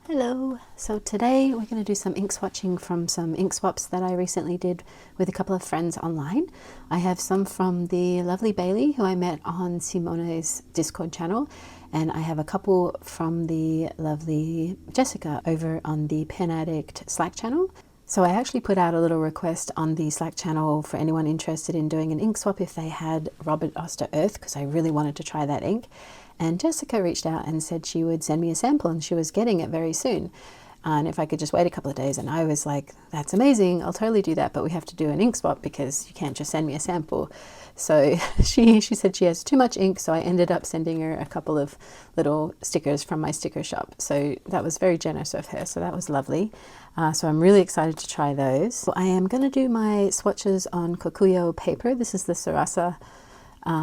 Hello! So today we're going to do some ink swatching from some ink swaps that I recently did with a couple of friends online. I have some from the lovely Bailey, who I met on Simone's Discord channel, and I have a couple from the lovely Jessica over on the Pen Addict Slack channel. So I actually put out a little request on the Slack channel for anyone interested in doing an ink swap if they had Robert Oster Earth, because I really wanted to try that ink. And Jessica reached out and said she would send me a sample, and she was getting it very soon. And if I could just wait a couple of days, and I was like, that's amazing, I'll totally do that, but we have to do an ink swap because you can't just send me a sample. So she said she has too much ink, so I ended up sending her a couple of little stickers from my sticker shop. So that was very generous of her, so that was lovely. So I'm really excited to try those. So I am going to do my swatches on Kokuyo paper. This is the Sarasa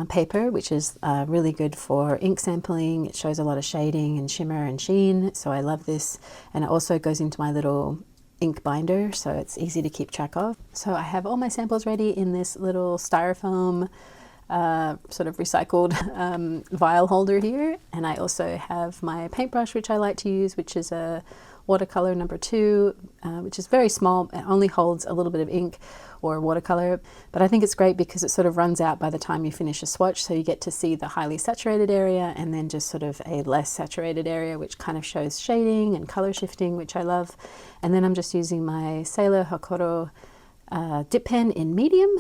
paper, which is really good for ink sampling. It shows a lot of shading and shimmer and sheen, so I love this. And it also goes into my little ink binder, so it's easy to keep track of. So I have all my samples ready in this little styrofoam sort of recycled vial holder here, and I also have my paintbrush, which I like to use, which is a watercolor number 2, which is very small. It only holds a little bit of ink or watercolor, but I think it's great because it sort of runs out by the time you finish a swatch, so you get to see the highly saturated area and then just sort of a less saturated area, which kind of shows shading and color shifting, which I love. And then I'm just using my Sailor Hakoro dip pen in medium,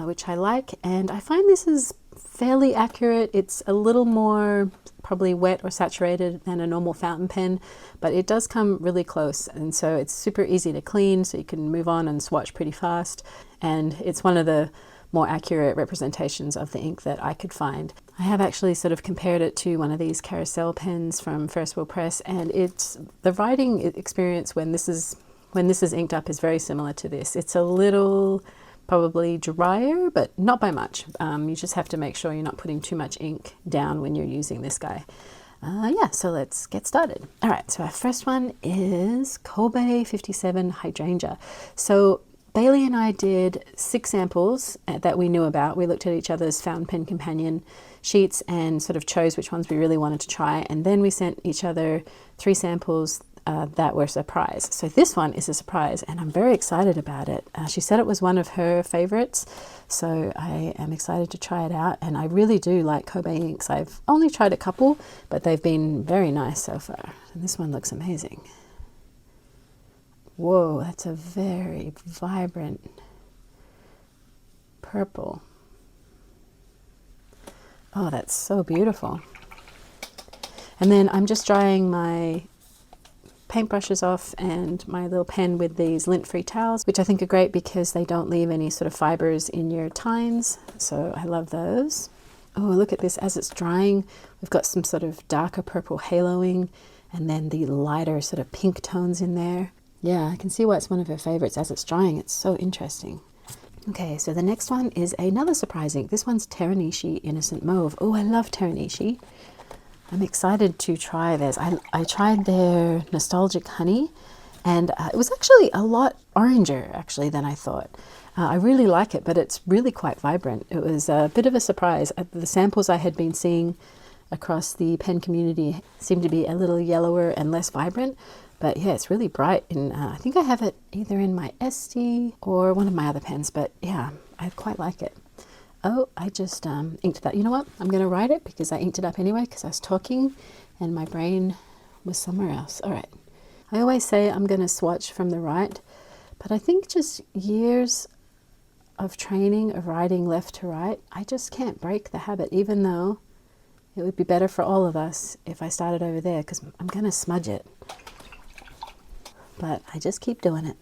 which I like, and I find this is fairly accurate. It's a little more probably wet or saturated than a normal fountain pen, but it does come really close, and so it's super easy to clean, so you can move on and swatch pretty fast, and it's one of the more accurate representations of the ink that I could find. I have actually sort of compared it to one of these carousel pens from First Will Press, and it's the writing experience when this is inked up is very similar to this. It's a little probably drier, but not by much. You just have to make sure you're not putting too much ink down when you're using this guy. Yeah, so let's get started. All right, so our first one is Kobe 57 Hydrangea. So Bailey and I did 6 samples that we knew about. We looked at each other's fountain pen companion sheets and sort of chose which ones we really wanted to try, and then we sent each other 3 samples that were a surprise. So this one is a surprise, and I'm very excited about it. She said it was one of her favorites, so I am excited to try it out, and I really do like Kobe inks. I've only tried a couple, but they've been very nice so far. And this one looks amazing. Whoa, that's a very vibrant purple. Oh, that's so beautiful. And then I'm just drying my paintbrushes off and my little pen with these lint-free towels, which I think are great because they don't leave any sort of fibers in your tines, so I love those. Oh, look at this. As it's drying, we've got some sort of darker purple haloing and then the lighter sort of pink tones in there. Yeah, I can see why it's one of her favorites. As it's drying, it's so interesting. Okay, so the next one is another surprise ink. This one's Teranishi Innocent Mauve. Oh, I love Teranishi. I'm excited to try this. I tried their Nostalgic Honey, and it was actually a lot oranger actually than I thought. I really like it, but it's really quite vibrant. It was a bit of a surprise. The samples I had been seeing across the pen community seemed to be a little yellower and less vibrant, but yeah, it's really bright, and I think I have it either in my SD or one of my other pens, but yeah, I quite like it. Oh, I just inked that. You know what? I'm going to write it because I inked it up anyway because I was talking and my brain was somewhere else. All right. I always say I'm going to swatch from the right, but I think just years of training of writing left to right, I just can't break the habit, even though it would be better for all of us if I started over there because I'm going to smudge it. But I just keep doing it.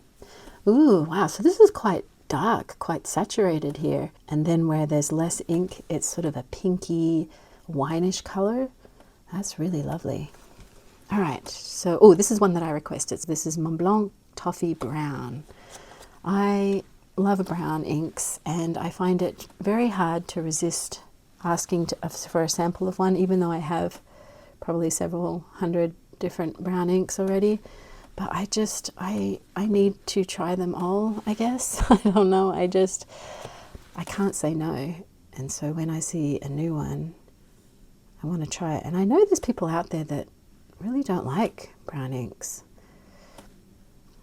Ooh, wow. So this is quite dark, quite saturated here, and then where there's less ink, it's sort of a pinky wineish color. That's really lovely. All right, so oh, this is one that I requested. This is Mont Blanc Toffee Brown. I love brown inks, and I find it very hard to resist asking for a sample of one, even though I have probably several hundred different brown inks already. But I need to try them all, I guess. I don't know, I can't say no. And so when I see a new one, I want to try it. And I know there's people out there that really don't like brown inks.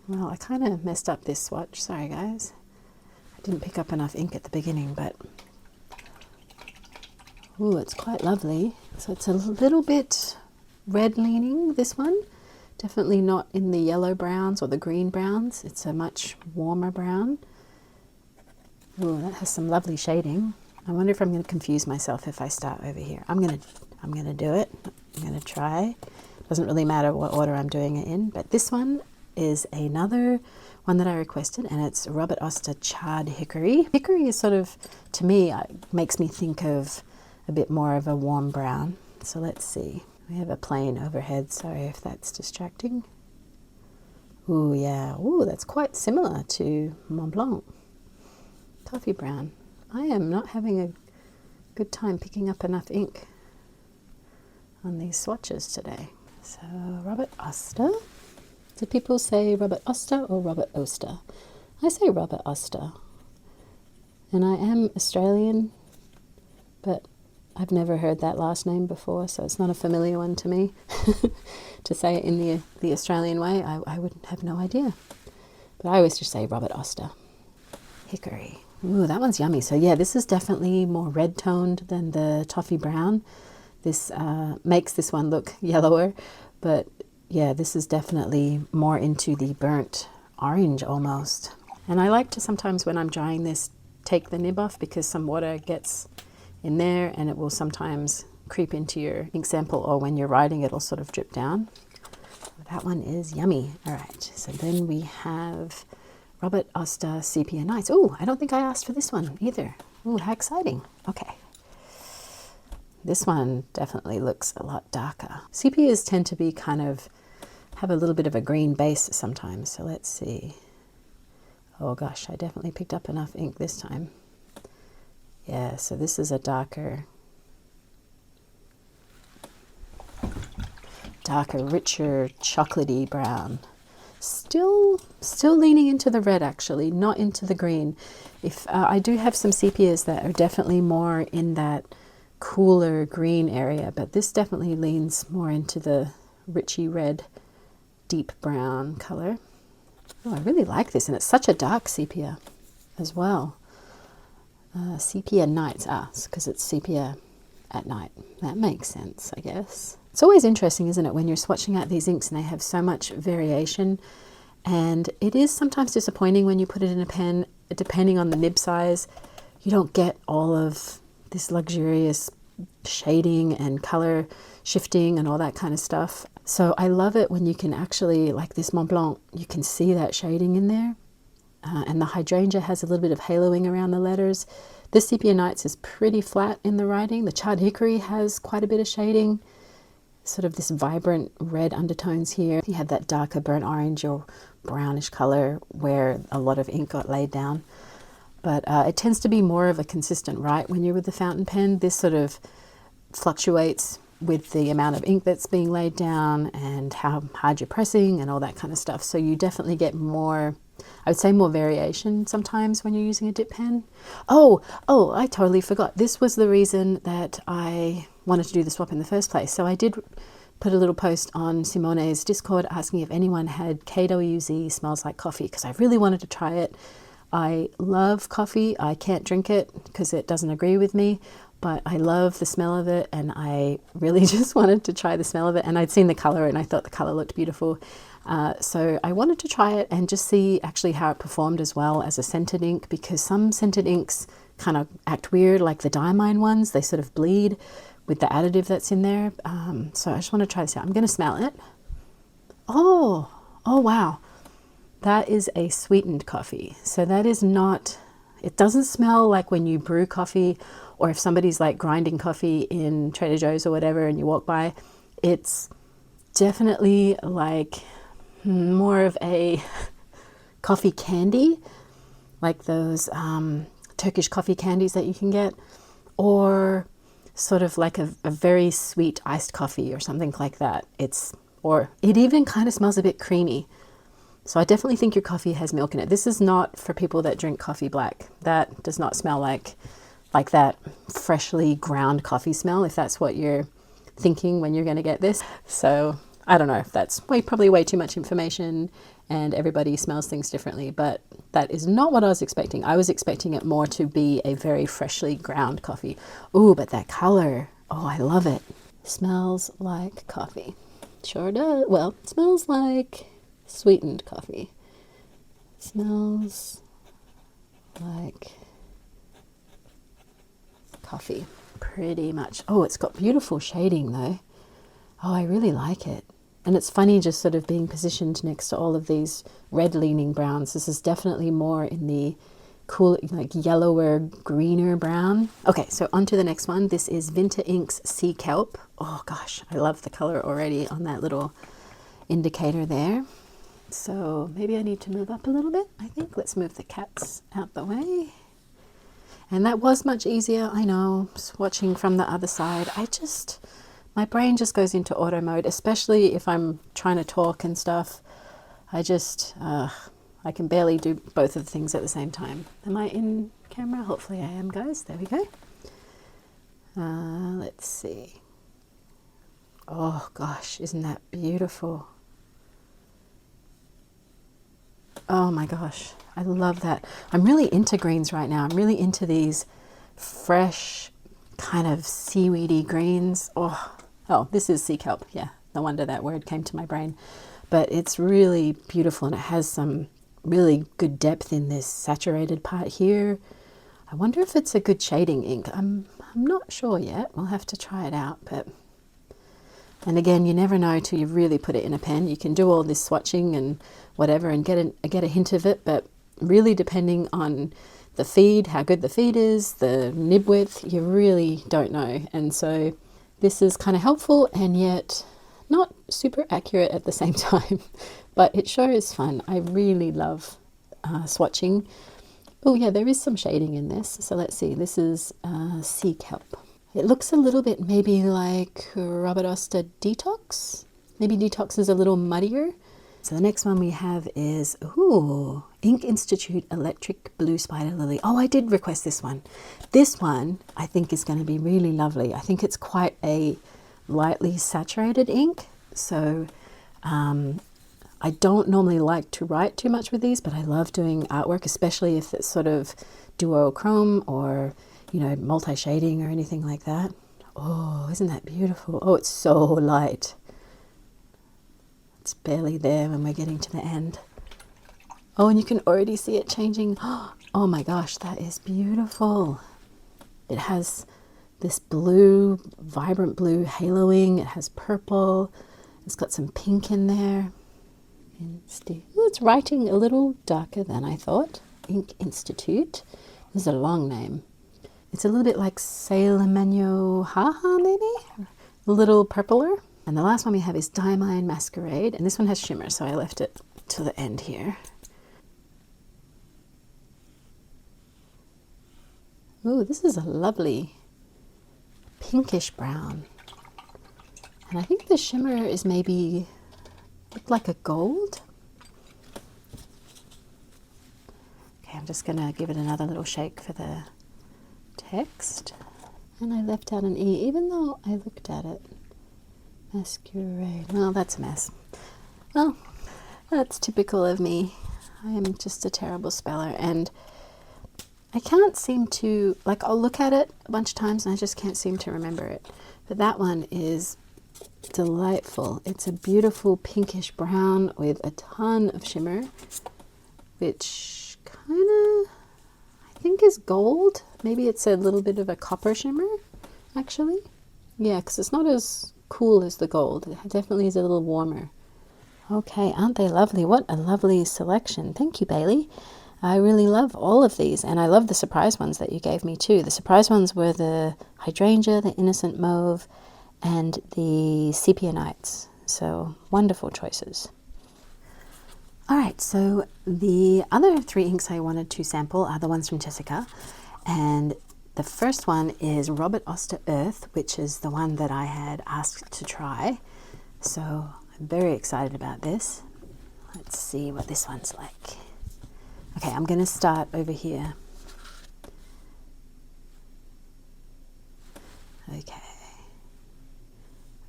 Well, I kind of messed up this swatch. Sorry, guys. I didn't pick up enough ink at the beginning, but... Ooh, it's quite lovely. So it's a little bit red leaning, this one. Definitely not in the yellow browns or the green browns. It's a much warmer brown. Ooh, that has some lovely shading. I wonder if I'm going to confuse myself if I start over here. I'm gonna do it. I'm gonna try. Doesn't really matter what order I'm doing it in, but this one is another one that I requested, and it's Robert Oster Charred Hickory. Hickory is sort of, to me, makes me think of a bit more of a warm brown. So let's see. We have a plain overhead. Sorry if that's distracting. Ooh, yeah. Ooh, that's quite similar to Mont Blanc. Coffee brown. I am not having a good time picking up enough ink on these swatches today. So, Robert Oster. Do people say Robert Oster or Robert Oster? I say Robert Oster. And I am Australian, but I've never heard that last name before, so it's not a familiar one to me. To say it in the Australian way, I would have no idea. But I always just say Robert Oster. Hickory. Ooh, that one's yummy. So yeah, this is definitely more red toned than the toffee brown. This makes this one look yellower, but yeah, this is definitely more into the burnt orange almost. And I like to sometimes when I'm drying this, take the nib off because some water gets in there and it will sometimes creep into your ink sample, or when you're writing it'll sort of drip down. That one is yummy. All right, so then we have Robert Oster Sepia Nights. Oh, I don't think I asked for this one either. Oh, how exciting. Okay. This one definitely looks a lot darker. Sepias tend to be kind of, have a little bit of a green base sometimes. So let's see. Oh gosh, I definitely picked up enough ink this time. Yeah, so this is a darker, richer, chocolatey brown. Still leaning into the red actually, not into the green. If I do have some sepias that are definitely more in that cooler green area, but this definitely leans more into the richy red, deep brown color. Oh, I really like this, and it's such a dark sepia as well. Sepia Nights, because it's sepia at night. That makes sense, I guess. It's always interesting, isn't it, when you're swatching out these inks and they have so much variation, and it is sometimes disappointing when you put it in a pen, depending on the nib size, you don't get all of this luxurious shading and color shifting and all that kind of stuff. So I love it when you can actually, like this Mont Blanc, you can see that shading in there. And the hydrangea has a little bit of haloing around the letters. This Sepia Nights is pretty flat in the writing. The Charred Hickory has quite a bit of shading, sort of this vibrant red undertones here. You had that darker burnt orange or brownish color where a lot of ink got laid down. But it tends to be more of a consistent write when you're with the fountain pen. This sort of fluctuates with the amount of ink that's being laid down and how hard you're pressing and all that kind of stuff. So you definitely get more, I would say more variation sometimes when you're using a dip pen. Oh, I totally forgot. This was the reason that I wanted to do the swap in the first place. So I did put a little post on Simone's Discord asking if anyone had KWZ Smells Like Coffee, because I really wanted to try it. I love coffee. I can't drink it because it doesn't agree with me, but I love the smell of it, and I really just wanted to try the smell of it. And I'd seen the color and I thought the color looked beautiful. So I wanted to try it and just see actually how it performed as well as a scented ink, because some scented inks kind of act weird, like the Diamine ones, they sort of bleed with the additive that's in there. So I just want to try this out. I'm going to smell it. Oh wow. That is a sweetened coffee. So that is not, it doesn't smell like when you brew coffee, or if somebody's like grinding coffee in Trader Joe's or whatever and you walk by. It's definitely like more of a coffee candy, like those Turkish coffee candies that you can get, or sort of like a very sweet iced coffee or something like that. Or it even kind of smells a bit creamy. So I definitely think your coffee has milk in it. This is not for people that drink coffee black. That does not smell like that freshly ground coffee smell, if that's what you're thinking when you're going to get this. So I don't know if that's probably way too much information, and everybody smells things differently, but that is not what I was expecting. I was expecting it more to be a very freshly ground coffee. Ooh, but that color, oh, I love it. Smells like coffee. Sure does. Well, it smells like sweetened coffee. Smells like coffee, pretty much. Oh, it's got beautiful shading though. Oh, I really like it. And it's funny just sort of being positioned next to all of these red leaning browns. This is definitely more in the cool, like yellower, greener brown. Okay, so on to the next one. This is Vinta Inks Sea Kelp. Oh gosh, I love the color already on that little indicator there. So maybe I need to move up a little bit, I think. Let's move the cats out the way. And that was much easier, I know, swatching from the other side. My brain just goes into auto mode, especially if I'm trying to talk and stuff. I can barely do both of the things at the same time. Am I in camera? Hopefully I am, guys. There we go. Let's see. Oh gosh, isn't that beautiful? Oh my gosh, I love that. I'm really into greens right now. I'm really into these fresh kind of seaweedy greens. Oh, this is sea kelp. Yeah, no wonder that word came to my brain. But it's really beautiful, and it has some really good depth in this saturated part here. I wonder if it's a good shading ink. I'm not sure yet. We'll have to try it out. And again, you never know till you really put it in a pen. You can do all this swatching and whatever and get a hint of it, but really depending on the feed, how good the feed is, the nib width, you really don't know. And so this is kind of helpful and yet not super accurate at the same time, but it sure is fun. I really love swatching. Oh yeah, there is some shading in this. So let's see, this is Sea Kelp. It looks a little bit maybe like Robert Oster Detox. Maybe Detox is a little muddier. So the next one we have is, ooh, Ink Institute Electric Blue Spider Lily. Oh, I did request this one. This one I think is going to be really lovely. I think it's quite a lightly saturated ink. So I don't normally like to write too much with these, but I love doing artwork, especially if it's sort of duochrome or, you know, multi-shading or anything like that. Oh, isn't that beautiful? Oh, it's so light. It's barely there when we're getting to the end. Oh, and you can already see it changing. Oh my gosh, that is beautiful. It has this blue, vibrant blue haloing. It has purple. It's got some pink in there. It's writing a little darker than I thought. Ink Institute. This is a long name. It's a little bit like Sailor Haha, maybe? A little purpler. And the last one we have is Diamine Masquerade, and this one has shimmer, so I left it to the end here. Ooh, this is a lovely pinkish brown. And I think the shimmer is maybe look like a gold. Okay, I'm just gonna give it another little shake for the text. And I left out an E, even though I looked at it. Masquerade. Well, that's a mess. Well, that's typical of me. I am just a terrible speller, and I can't seem to, like, I'll look at it a bunch of times and I just can't seem to remember it. But that one is delightful. It's a beautiful pinkish brown with a ton of shimmer, which kind of, I think is gold. Maybe it's a little bit of a copper shimmer, actually. Yeah, because it's not as cool as the gold. It definitely is a little warmer. Okay, aren't they lovely? What a lovely selection. Thank you, Bailey. I really love all of these, and I love the surprise ones that you gave me too. The surprise ones were the Hydrangea, the Innocent Mauve, and the Sepia Nights. So wonderful choices. All right, so the other three inks I wanted to sample are the ones from Jessica, and the first one is Robert Oster Earth, which is the one that I had asked to try. So I'm very excited about this. Let's see what this one's like. Okay, I'm going to start over here. Okay.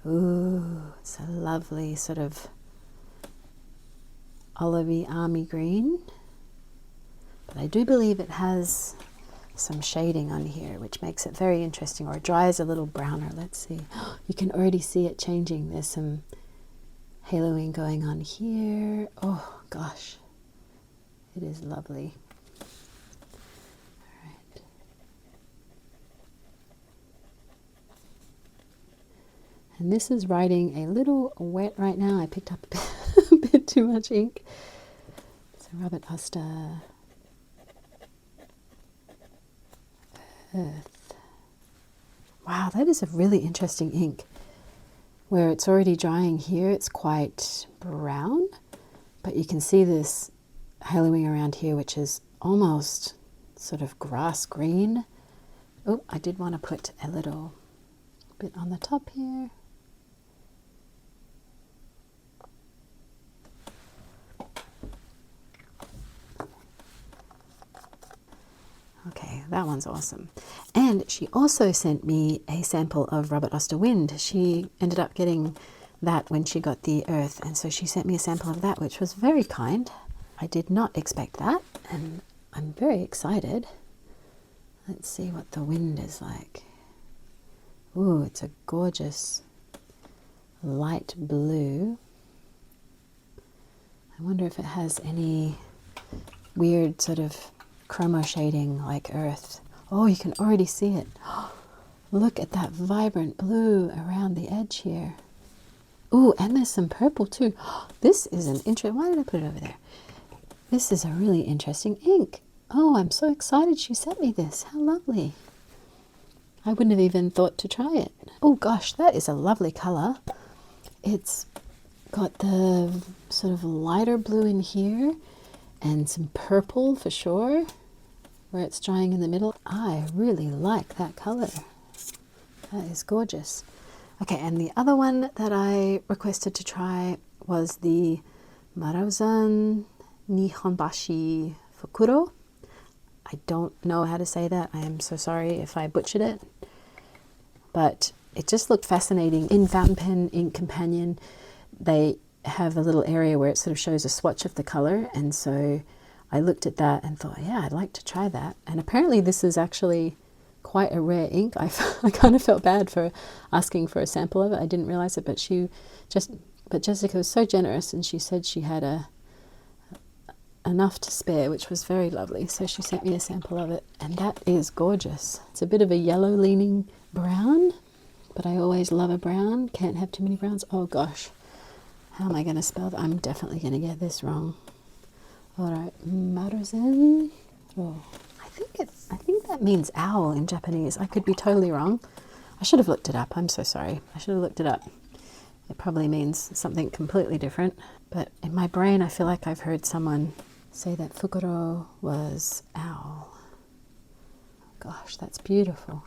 Ooh, it's a lovely sort of olivey army green. But I do believe it has some shading on here, which makes it very interesting, or it dries a little browner. Let's see. You can already see it changing. There's some haloing going on here. Oh gosh, it is lovely. All right. And this is writing a little wet right now. I picked up a bit too much ink. So Robert Oster Earth. Wow, that is a really interesting ink. Where it's already drying here, it's quite brown, but you can see this haloing around here, which is almost sort of grass green. Oh, I did want to put a little bit on the top here. Okay, that one's awesome. And she also sent me a sample of Robert Oster Wind. She ended up getting that when she got the Earth, and so she sent me a sample of that, which was very kind. I did not expect that, and I'm very excited. Let's see what the wind is like. Ooh, it's a gorgeous light blue. I wonder if it has any weird sort of chromo shading like Earth. Oh, you can already see it. Look at that vibrant blue around the edge here. Ooh, and there's some purple too. This is an interesting. Why did I put it over there? This is a really interesting ink. Oh, I'm so excited she sent me this. How lovely. I wouldn't have even thought to try it. Oh gosh, that is a lovely color. It's got the sort of lighter blue in here and some purple for sure, where it's drying in the middle. I really like that color. That is gorgeous. Okay, and the other one that I requested to try was the Maruzen Nihombashi Fukurou. I don't know how to say that. I am so sorry if I butchered it. But it just looked fascinating. In Fountain Pen Ink Companion, they have a little area where it sort of shows a swatch of the color, and so I looked at that and thought, yeah, I'd like to try that. And apparently this is actually quite a rare ink. I kind of felt bad for asking for a sample of it. I didn't realize it, but Jessica was so generous, and she said she had enough to spare, which was very lovely. So she sent me a sample of it, and that is gorgeous. It's a bit of a yellow leaning brown, but I always love a brown. Can't have too many browns. Oh gosh. How am I going to spell that? I'm definitely going to get this wrong. All right, Maruzen. Oh, I think that means owl in Japanese. I could be totally wrong. I should have looked it up. I'm so sorry. I should have looked it up. It probably means something completely different. But in my brain, I feel like I've heard someone say that Fukurou was owl. Gosh, that's beautiful.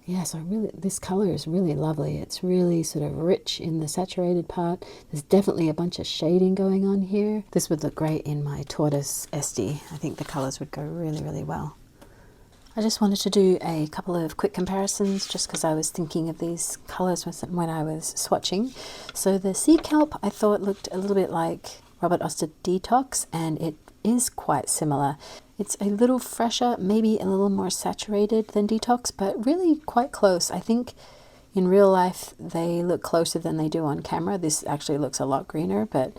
Yeah, so this color is really lovely. It's really sort of rich in the saturated part. There's definitely a bunch of shading going on here. This would look great in my tortoise SD. I think the colors would go really, really well. I just wanted to do a couple of quick comparisons just because I was thinking of these colors when I was swatching. So the Sea Kelp I thought looked a little bit like Robert Oster Detox, and it is quite similar. It's a little fresher, maybe a little more saturated than Detox, but really quite close. I think in real life they look closer than they do on camera. This actually looks a lot greener, but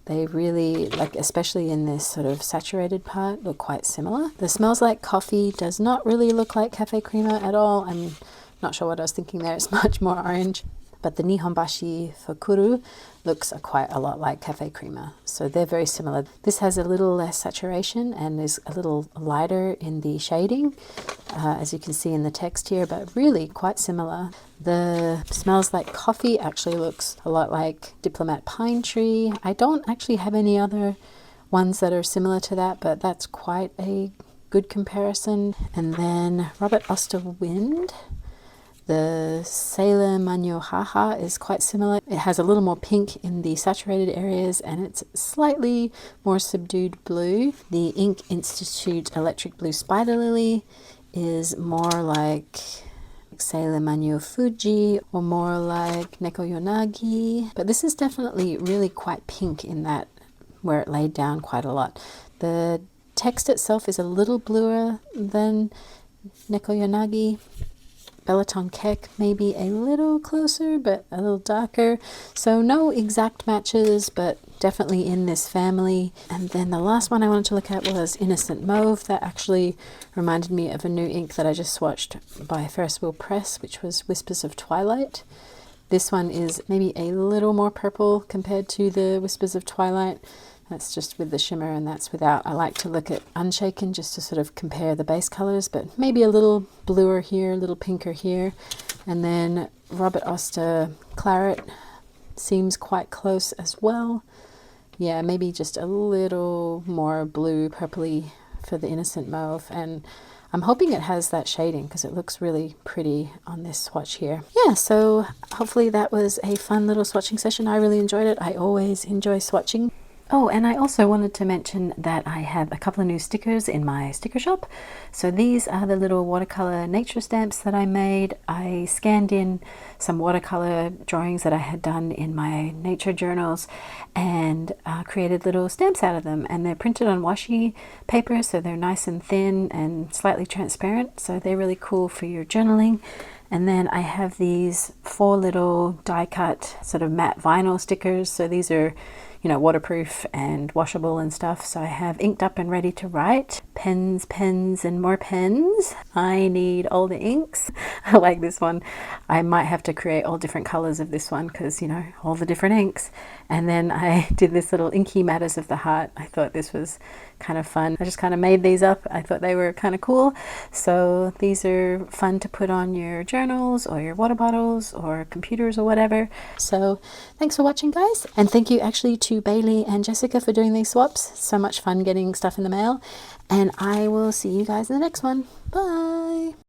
they really, like especially in this sort of saturated part, look quite similar. The Smells Like Coffee does not really look like Cafe Crema at all. I'm not sure what I was thinking there. It's much more orange. But the Nihombashi Fukurou looks quite a lot like Cafe Crema. So they're very similar. This has a little less saturation and is a little lighter in the shading, as you can see in the text here, but really quite similar. The Smells Like Coffee actually looks a lot like Diplomat Pine Tree. I don't actually have any other ones that are similar to that, but that's quite a good comparison. And then Robert Oster Wind. The Sailor Manyo Haha is quite similar. It has a little more pink in the saturated areas, and it's slightly more subdued blue. The Ink Institute Electric Blue Spider Lily is more like Sailor Manyo Fuji or more like Neko Yonagi. But this is definitely really quite pink in that where it laid down quite a lot. The text itself is a little bluer than Neko Yonagi. Belaton Kek maybe a little closer, but a little darker. So no exact matches, but definitely in this family. And then the last one I wanted to look at was Innocent Mauve. That actually reminded me of a new ink that I just swatched by Ferris Wheel Press, which was Whispers of Twilight. This one is maybe a little more purple compared to the Whispers of Twilight. That's just with the shimmer and that's without. I like to look at unshaken just to sort of compare the base colors, but maybe a little bluer here, a little pinker here. And then Robert Oster Claret seems quite close as well. Yeah, maybe just a little more blue purpley for the Innocent Mauve. And I'm hoping it has that shading because it looks really pretty on this swatch here. Yeah, so hopefully that was a fun little swatching session. I really enjoyed it. I always enjoy swatching. Oh, and I also wanted to mention that I have a couple of new stickers in my sticker shop. So these are the little watercolor nature stamps that I made. I scanned in some watercolor drawings that I had done in my nature journals and created little stamps out of them. And they're printed on washi paper, so they're nice and thin and slightly transparent. So they're really cool for your journaling. And then I have these 4 little die cut sort of matte vinyl stickers. So these are, you know, waterproof and washable and stuff. So I have inked up and ready to write. Pens, pens, and more pens. I need all the inks. I like this one. I might have to create all different colors of this one because, you know, all the different inks. And then I did this little Inky Matters of the Heart. I thought this was kind of fun. I just kind of made these up. I thought they were kind of cool. So these are fun to put on your journals or your water bottles or computers or whatever. So thanks for watching, guys. And thank you actually to Bailey and Jessica for doing these swaps. So much fun getting stuff in the mail. And I will see you guys in the next one. Bye!